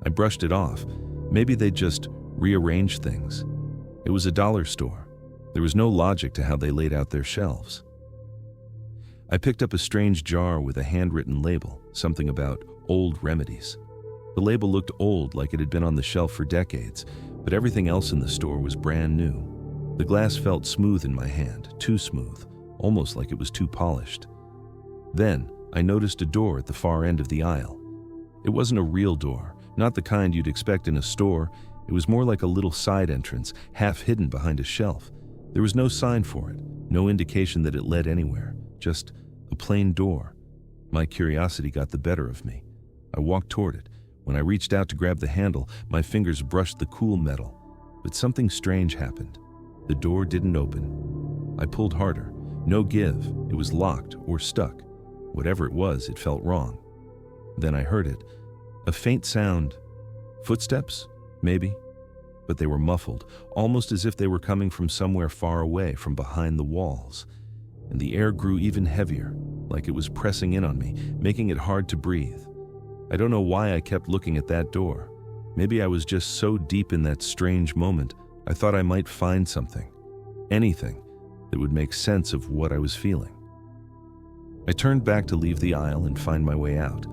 I brushed it off. Maybe they just rearranged things. It was a dollar store. There was no logic to how they laid out their shelves. I picked up a strange jar with a handwritten label, something about old remedies. The label looked old, like it had been on the shelf for decades, but everything else in the store was brand new. The glass felt smooth in my hand, too smooth, almost like it was too polished. Then, I noticed a door at the far end of the aisle. It wasn't a real door, not the kind you'd expect in a store. It was more like a little side entrance, half hidden behind a shelf. There was no sign for it, no indication that it led anywhere, just a plain door. My curiosity got the better of me. I walked toward it. When I reached out to grab the handle, my fingers brushed the cool metal. But something strange happened. The door didn't open. I pulled harder. No give. It was locked or stuck. Whatever it was, it felt wrong. Then I heard it. A faint sound. Footsteps? Maybe. But they were muffled, almost as if they were coming from somewhere far away, from behind the walls. And the air grew even heavier, like it was pressing in on me, making it hard to breathe. I don't know why I kept looking at that door. Maybe I was just so deep in that strange moment, I thought I might find something, anything, that would make sense of what I was feeling. I turned back to leave the aisle and find my way out.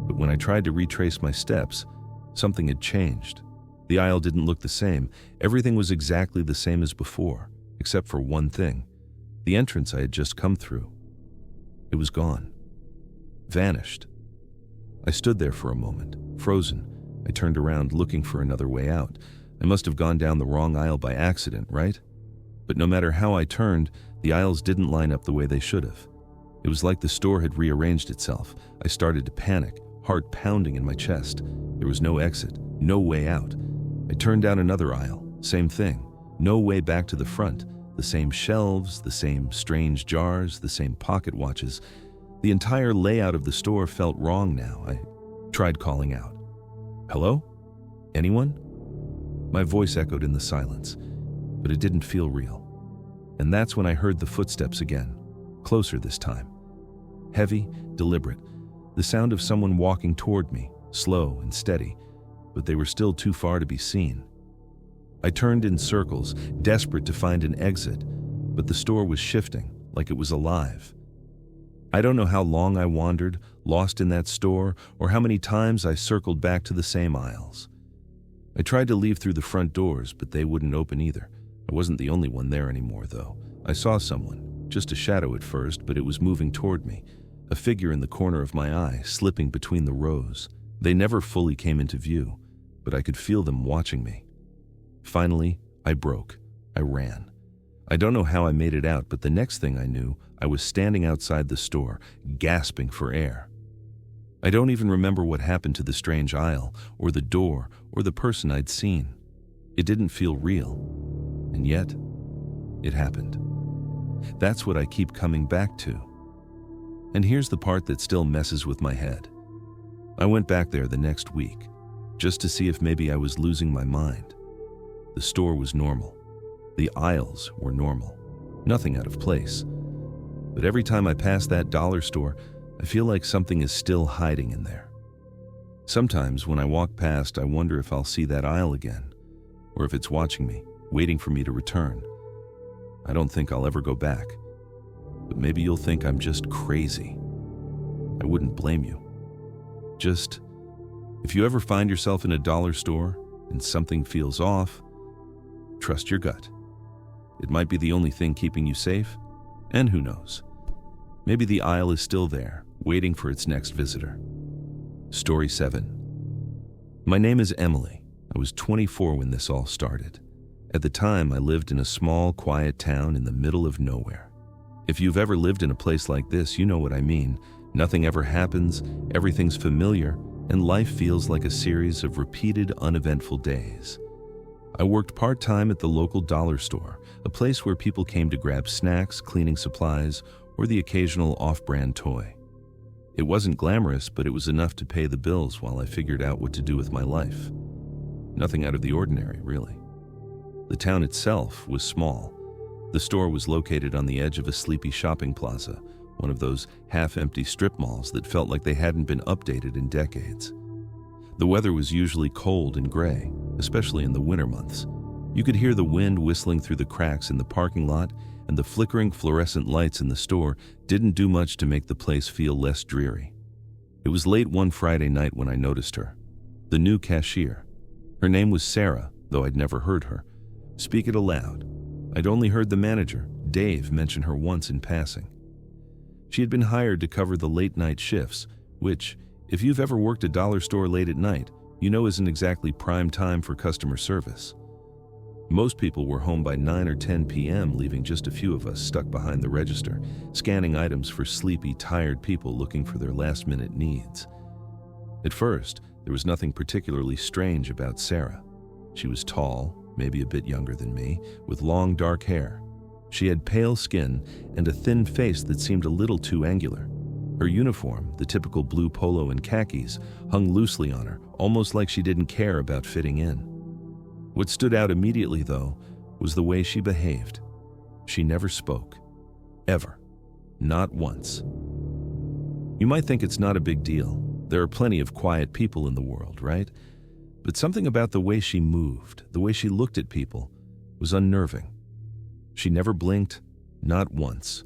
But when I tried to retrace my steps, something had changed. The aisle didn't look the same. Everything was exactly the same as before, except for one thing. The entrance I had just come through. It was gone. Vanished. I stood there for a moment, frozen. I turned around looking for another way out. I must have gone down the wrong aisle by accident, right? But no matter how I turned, the aisles didn't line up the way they should have. It was like the store had rearranged itself. I started to panic, heart pounding in my chest. There was no exit, no way out. I turned down another aisle, same thing. No way back to the front. The same shelves, the same strange jars, the same pocket watches. The entire layout of the store felt wrong now. I tried calling out. Hello? Anyone? My voice echoed in the silence, but it didn't feel real. And that's when I heard the footsteps again, closer this time. Heavy, deliberate, the sound of someone walking toward me, slow and steady, but they were still too far to be seen. I turned in circles, desperate to find an exit, but the store was shifting, like it was alive. I don't know how long I wandered, lost in that store, or how many times I circled back to the same aisles. I tried to leave through the front doors, but they wouldn't open either. I wasn't the only one there anymore, though. I saw someone, just a shadow at first, but it was moving toward me, a figure in the corner of my eye, slipping between the rows. They never fully came into view, but I could feel them watching me. Finally, I broke. I ran. I don't know how I made it out, but the next thing I knew, I was standing outside the store, gasping for air. I don't even remember what happened to the strange aisle, or the door, or the person I'd seen. It didn't feel real. And yet, it happened. That's what I keep coming back to. And here's the part that still messes with my head. I went back there the next week, just to see if maybe I was losing my mind. The store was normal. The aisles were normal. Nothing out of place. But every time I pass that dollar store, I feel like something is still hiding in there. Sometimes when I walk past, I wonder if I'll see that aisle again, or if it's watching me, waiting for me to return. I don't think I'll ever go back, but maybe you'll think I'm just crazy. I wouldn't blame you. Just, if you ever find yourself in a dollar store and something feels off, trust your gut. It might be the only thing keeping you safe, and who knows? Maybe the aisle is still there, waiting for its next visitor. Story 7. My name is Emily. I was 24 when this all started. At the time, I lived in a small, quiet town in the middle of nowhere. If you've ever lived in a place like this, you know what I mean. Nothing ever happens, everything's familiar, and life feels like a series of repeated, uneventful days. I worked part-time at the local dollar store, a place where people came to grab snacks, cleaning supplies, or the occasional off-brand toy. It wasn't glamorous, but it was enough to pay the bills while I figured out what to do with my life. Nothing out of the ordinary, really. The town itself was small. The store was located on the edge of a sleepy shopping plaza, one of those half-empty strip malls that felt like they hadn't been updated in decades. The weather was usually cold and gray, especially in the winter months. You could hear the wind whistling through the cracks in the parking lot, and the flickering fluorescent lights in the store didn't do much to make the place feel less dreary. It was late one Friday night when I noticed her, the new cashier. Her name was Sarah, though I'd never heard her speak it aloud. I'd only heard the manager, Dave, mention her once in passing. She had been hired to cover the late-night shifts, which, if you've ever worked a dollar store late at night, you know isn't exactly prime time for customer service. Most people were home by 9 or 10 p.m., leaving just a few of us stuck behind the register, scanning items for sleepy, tired people looking for their last-minute needs. At first, there was nothing particularly strange about Sarah. She was tall, maybe a bit younger than me, with long dark hair. She had pale skin and a thin face that seemed a little too angular. Her uniform, the typical blue polo and khakis, hung loosely on her, almost like she didn't care about fitting in. What stood out immediately, though, was the way she behaved. She never spoke. Ever. Not once. You might think it's not a big deal. There are plenty of quiet people in the world, right? But something about the way she moved, the way she looked at people, was unnerving. She never blinked, not once.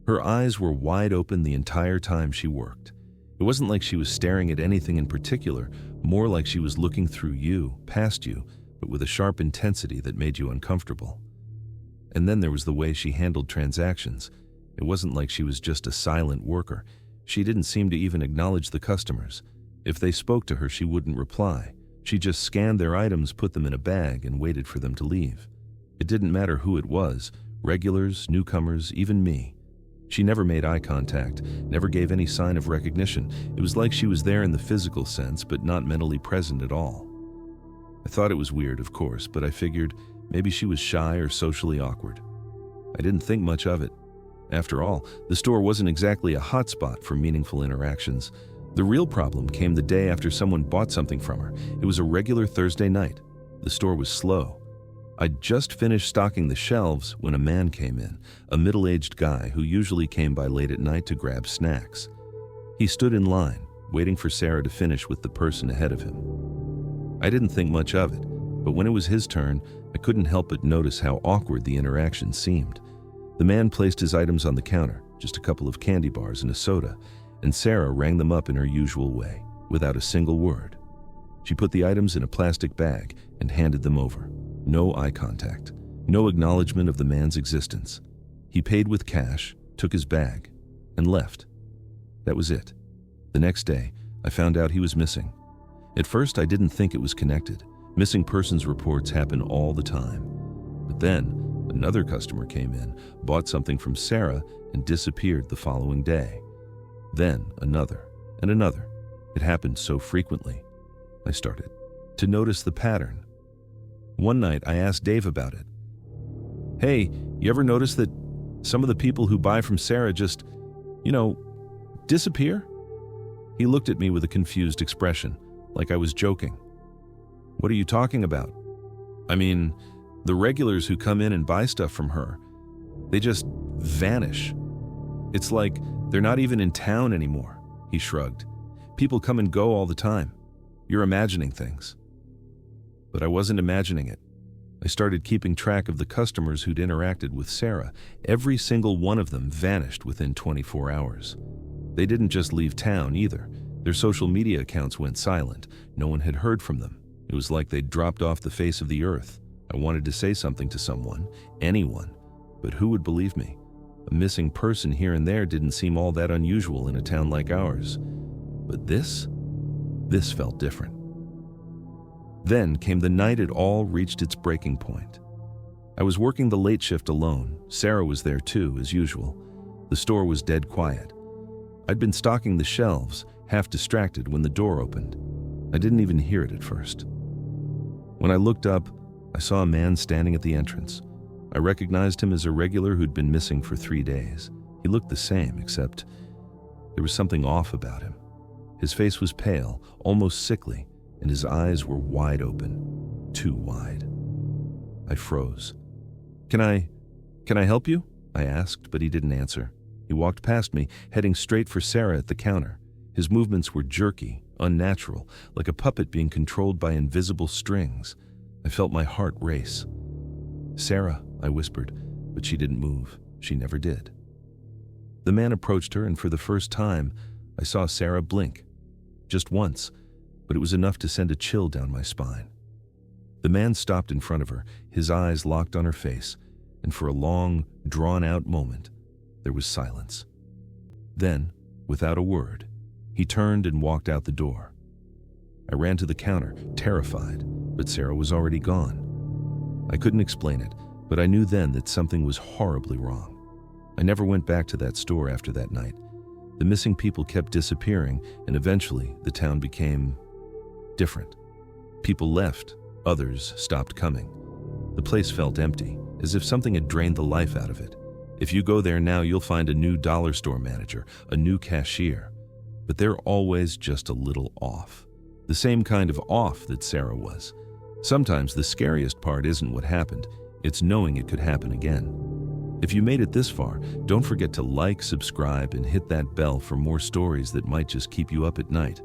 Her eyes were wide open the entire time she worked. It wasn't like she was staring at anything in particular, more like she was looking through you, past you, but with a sharp intensity that made you uncomfortable. And then there was the way she handled transactions. It wasn't like she was just a silent worker. She didn't seem to even acknowledge the customers. If they spoke to her, she wouldn't reply. She just scanned their items, put them in a bag, and waited for them to leave. It didn't matter who it was, regulars, newcomers, even me. She never made eye contact, never gave any sign of recognition. It was like she was there in the physical sense, but not mentally present at all. I thought it was weird, of course, but I figured maybe she was shy or socially awkward. I didn't think much of it. After all, the store wasn't exactly a hotspot for meaningful interactions. The real problem came the day after someone bought something from her. It was a regular Thursday night. The store was slow. I'd just finished stocking the shelves when a man came in, a middle-aged guy who usually came by late at night to grab snacks. He stood in line, waiting for Sarah to finish with the person ahead of him. I didn't think much of it, but when it was his turn, I couldn't help but notice how awkward the interaction seemed. The man placed his items on the counter, just a couple of candy bars and a soda, and Sarah rang them up in her usual way, without a single word. She put the items in a plastic bag and handed them over. No eye contact, no acknowledgement of the man's existence. He paid with cash, took his bag, and left. That was it. The next day, I found out he was missing. At first, I didn't think it was connected. Missing persons reports happen all the time. But then, another customer came in, bought something from Sarah, and disappeared the following day. Then another, and another. It happened so frequently. I started to notice the pattern. One night, I asked Dave about it. Hey, you ever notice that some of the people who buy from Sarah just, disappear? He looked at me with a confused expression, like I was joking. What are you talking about? I mean, the regulars who come in and buy stuff from her, they just vanish. It's like they're not even in town anymore, he shrugged. People come and go all the time. You're imagining things. But I wasn't imagining it. I started keeping track of the customers who'd interacted with Sarah. Every single one of them vanished within 24 hours. They didn't just leave town either. Their social media accounts went silent. No one had heard from them. It was like they'd dropped off the face of the earth. I wanted to say something to someone, anyone, but who would believe me? A missing person here and there didn't seem all that unusual in a town like ours. But this felt different. Then came the night it all reached its breaking point. I was working the late shift alone. Sarah was there too, as usual. The store was dead quiet. I'd been stocking the shelves, half distracted, when the door opened. I didn't even hear it at first. When I looked up, I saw a man standing at the entrance. I recognized him as a regular who'd been missing for 3 days. He looked the same, except there was something off about him. His face was pale, almost sickly, and his eyes were wide open, too wide. I froze. Can I help you? I asked, but he didn't answer. He walked past me, heading straight for Sarah at the counter. His movements were jerky, unnatural, like a puppet being controlled by invisible strings. I felt my heart race. Sarah, I whispered, but she didn't move. She never did. The man approached her, and for the first time, I saw Sarah blink. Just once, but it was enough to send a chill down my spine. The man stopped in front of her, his eyes locked on her face, and for a long, drawn-out moment, there was silence. Then, without a word, he turned and walked out the door. I ran to the counter, terrified, but Sarah was already gone. I couldn't explain it, but I knew then that something was horribly wrong. I never went back to that store after that night. The missing people kept disappearing, and eventually the town became different. People left, others stopped coming. The place felt empty, as if something had drained the life out of it. If you go there now, you'll find a new dollar store manager, a new cashier. But they're always just a little off. The same kind of off that Sarah was. Sometimes the scariest part isn't what happened, it's knowing it could happen again. If you made it this far, don't forget to like, subscribe, and hit that bell for more stories that might just keep you up at night.